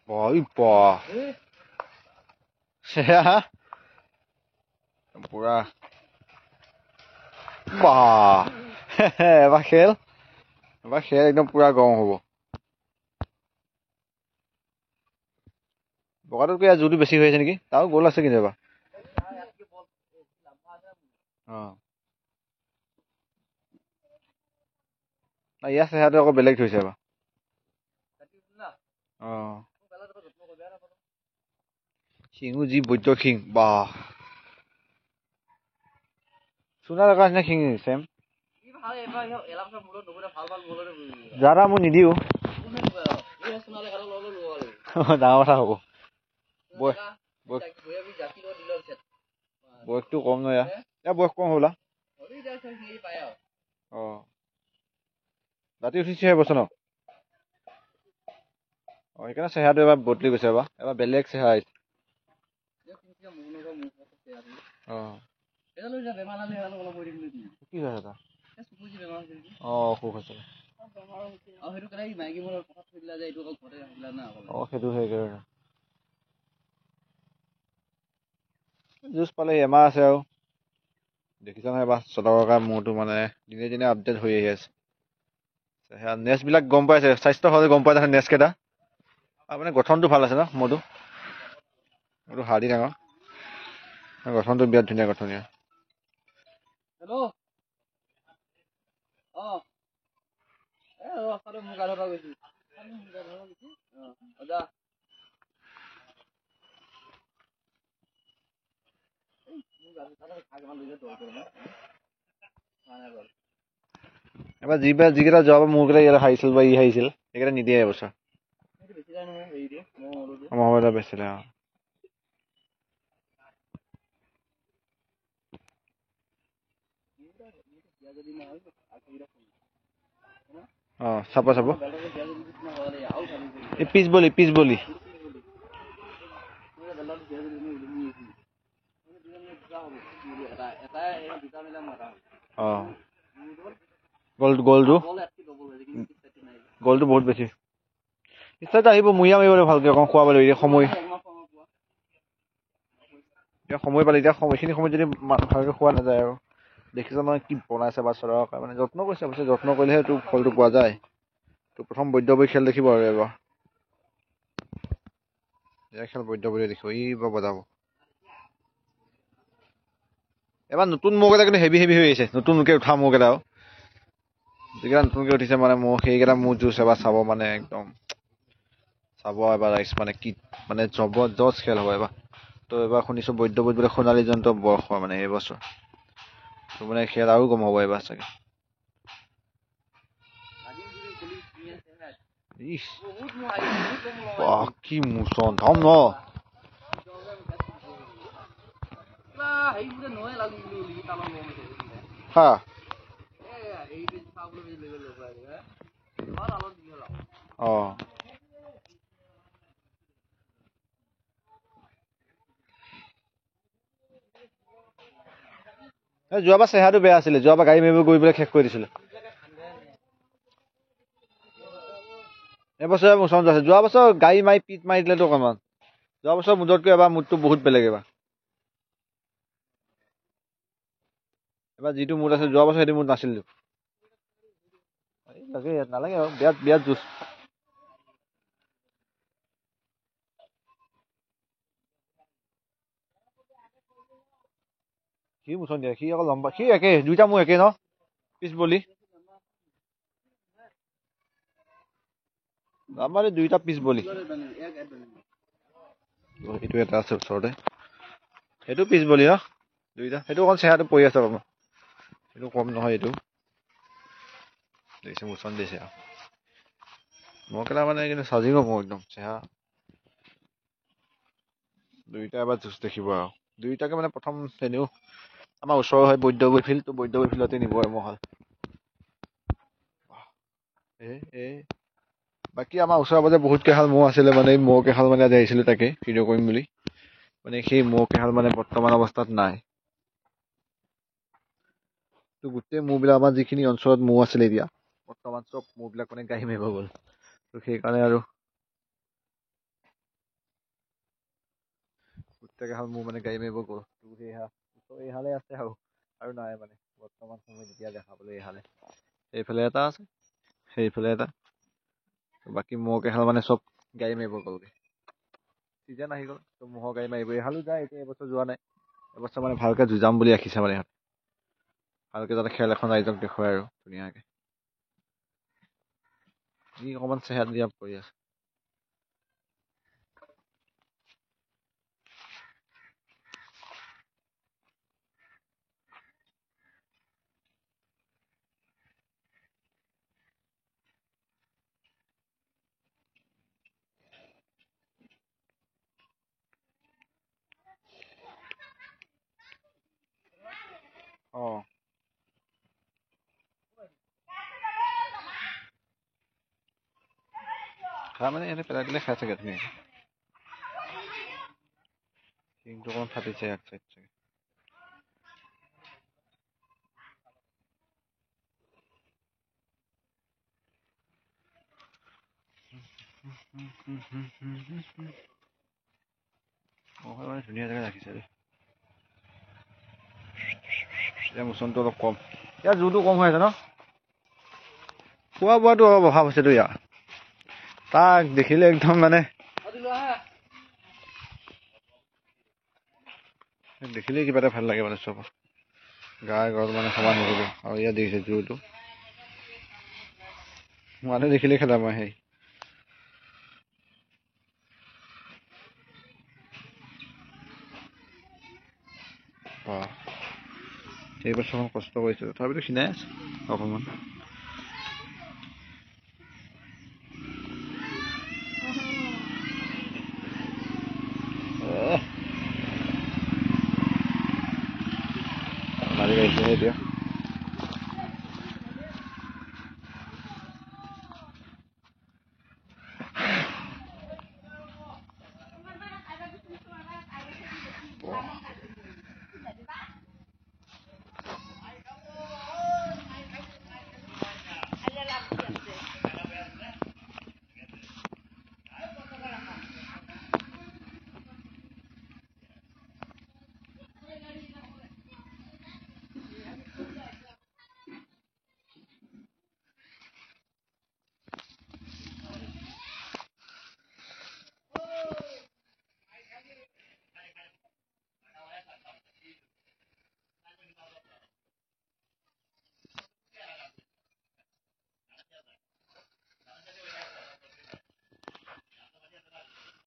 Ôi bò. Xe পুৰা বাহ এবাৰ খেল একদম পুৰা গৰম হ'ব বগাটোতকৈ ইয়াত জুটো বেছি হৈ আছে নেকি তাও গ'ল আছে কিন্তু এবাৰ ইয়াৰ চেহেৰাটো আকৌ বেলেগ থৈছে এবাৰ শিঙো যি বৈদ্য শিং বাহ চুনা লগা নিচিনা শিং চেম যাৰা মই নিদিওঁ ডাঙৰ কথা হ'ব বয়সটো কম নহয় ইয়াৰ বয়স কম হ'লা ৰাতি উঠিছেহে বছৰ ন সেইকাৰণে চেহেৰাটো এবাৰ বদলি গৈছে এবাৰ বেলেগ চেহেৰা আহিছে কি হয় এটা অসুখ আছে সেইটো সেইকাৰণে জুচ পালে এমাহ আছে আৰু দেখিছা নহয় এবাৰ চলাকৰ মূৰটো মানে দিনে দিনে আপডেট হৈ আহি আছে নেচ বিলাক গম পাইছে স্বাস্থ্য হ'লে গম পাই নেচ কেইটা আৰু মানে গঠনটো ভাল আছে ন মূৰটো হাৰ্ডি ডাঙৰ গঠনটো বিৰাট ধুনীয়া গঠনীয়া এবাৰ যিকেইটা যোৱাবাৰ মোৰকেইটা ইয়াত হাৰিছিল বা ই হাৰিছিল সেইকেইটা নিদিয়ে এবছৰ মহম্মদ বেছিলে চাব এই পিছ বলি গলটো বহুত বেছি ইচ্ছাটো আহিব মুহিয়া মাৰিব ভালকে অকণ খোৱাব লাগিব এতিয়া সময় পালে এতিয়া এইখিনি সময়ত যদি ভালকে খোৱা নাযায় আৰু দেখিছ মানে কি বনাইছে বা চৰাৰ মানে যত্ন কৰিছে অৱশ্যে যত্ন কৰিলেহে তোৰ ফলটো পোৱা যায় তোৰ প্ৰথম বৈদ্যবৰী খেল দেখিব আৰু এবাৰ খেল বৈদ্যবৰী দেখিব এইবাৰ বজাব এবাৰ নতুন মৌ কেইটা কিন্তু হেভি হৈ আহিছে নতুনকে উঠা মৌ কেইটাও যিকেইটা নতুনকে উঠিছে মানে মোৰ সেইকেইটা মোৰ জুচ এবাৰ চাব মানে একদম চাব এবাৰ ৰাইজ মানে কি মানে জবৰদস্ত খেল হ'ব এবাৰ তো এবাৰ শুনিছোঁ বৈদ্যবৰীত বোলে সোণালী জয়ন্ত বৰ্ষ মানে এইবছৰ তো মানে খেল আৰু গম হ'ব এবাৰ চাগে কি মোচন ধম ন হা যোৱাবাৰ চেহেৰাটো বেয়া আছিলে যোৱাবাৰ গাড়ী মাৰিব গৈ পেলাই শেষ কৰি দিছিলে এবছৰ মোচন আছে যোৱা বছৰ গাড়ী মাৰি পিট মাৰি দিলেতো অকণমান যোৱা বছৰ মুদতকৈ এবাৰ মুডটো বহুত বেলেগ এবাৰ যিটো মুড আছে যোৱা বছৰ সেইটো মুড নাছিল নালাগে আৰু বিৰাট জুচ সি মোচন দিয়ে সি অকল লম্বা সি একে দুইটা মোৰ একে ন পিছ বলি আমাৰ দুইটা পিছ বলি এইটো এটা আছে ওচৰতে সেইটো পিছ বলি ন দুইটা সেইটো অকল চেহেৰাটো পৰি আছে বাৰু সেইটো কম নহয় এইটো দেখিছে মোচন দিছে আৰু মই কেলা মানে কিন্তু চাজিব মোৰ একদম চেহেৰা দুইটা এবাৰ জুচ দেখিব আৰু দুইটাকে মানে প্ৰথম এনেও আমাৰ ওচৰৰ হয় বৈদ্যবৰী ফিল্ড তো বৈদ্যবৰী ফিল্ডতে নিব আৰু মহাল বাকী আমাৰ ওচৰে পাজৰে বহুত কেইহাল মৌ আছিলে মানে মৌ কেইহাল মানে আজি আহিছিলোঁ তাকে ভিডিঅ' কৰিম বুলি মানে সেই মৌ কেইহাল মানে বৰ্তমান অৱস্থাত নাই তো গোটেই মৌবিলাক আমাৰ যিখিনি অঞ্চলত মৌ আছিলে এতিয়া বৰ্তমান চব মৌবিলাক মানে গাড়ী মাৰিব গ'ল তো সেইকাৰণে আৰু প্ৰত্যেকে হ'ল মোৰ মানে গাড়ী মাৰিব গ'ল তোৰ এইহালে আছে আৰু নাই মানে বৰ্তমান সময়ত এতিয়া দেখাবলৈ এইহালে এইফালে এটা আছে সেইফালে এটা বাকী মহ কেইহাল মানে চব গাড়ী মাৰিব গ'লগে চিজন আহি গ'ল ত' মহৰ গাড়ী মাৰিব এইহালো যায় এতিয়া এবছৰ যোৱা নাই এবছৰ মানে ভালকে যুঁজাম বুলি ৰাখিছে মানে ইহঁতে ভালকে যাতে খেল এখন ৰাইজক দেখুৱাই আৰু ধুনীয়াকে ই অকণমান চেহেৰা দিয়া পৰি আছে অ খাই মানে এনে পেলাই দিলে খাই চাগে ধুনীয়াকে কিন্তু অকণমান ফাটিছে এক চাইড চাগে মানে ধুনীয়া জেগা ৰাখিছে দেই এতিয়া মোচনটো অলপ কম ইয়াৰ জোৰটো কম হৈ আছে ন খোৱা বোৱাটো অলপ অভাৱ হৈছেতো ইয়াৰ তাক দেখিলে একদম মানে দেখিলেই কিবা এটা ভাল লাগে মানে চব গাই গছ মানে সমান হৈ গ'ল আৰু ইয়াত দেখিছে জোৰটো মানুহ দেখিলেই খেদা মই সেই এই বছৰমান কষ্ট কৰিছে তথাপিতো খিনাই আছে অকণমান মাৰি গাইছে এতিয়া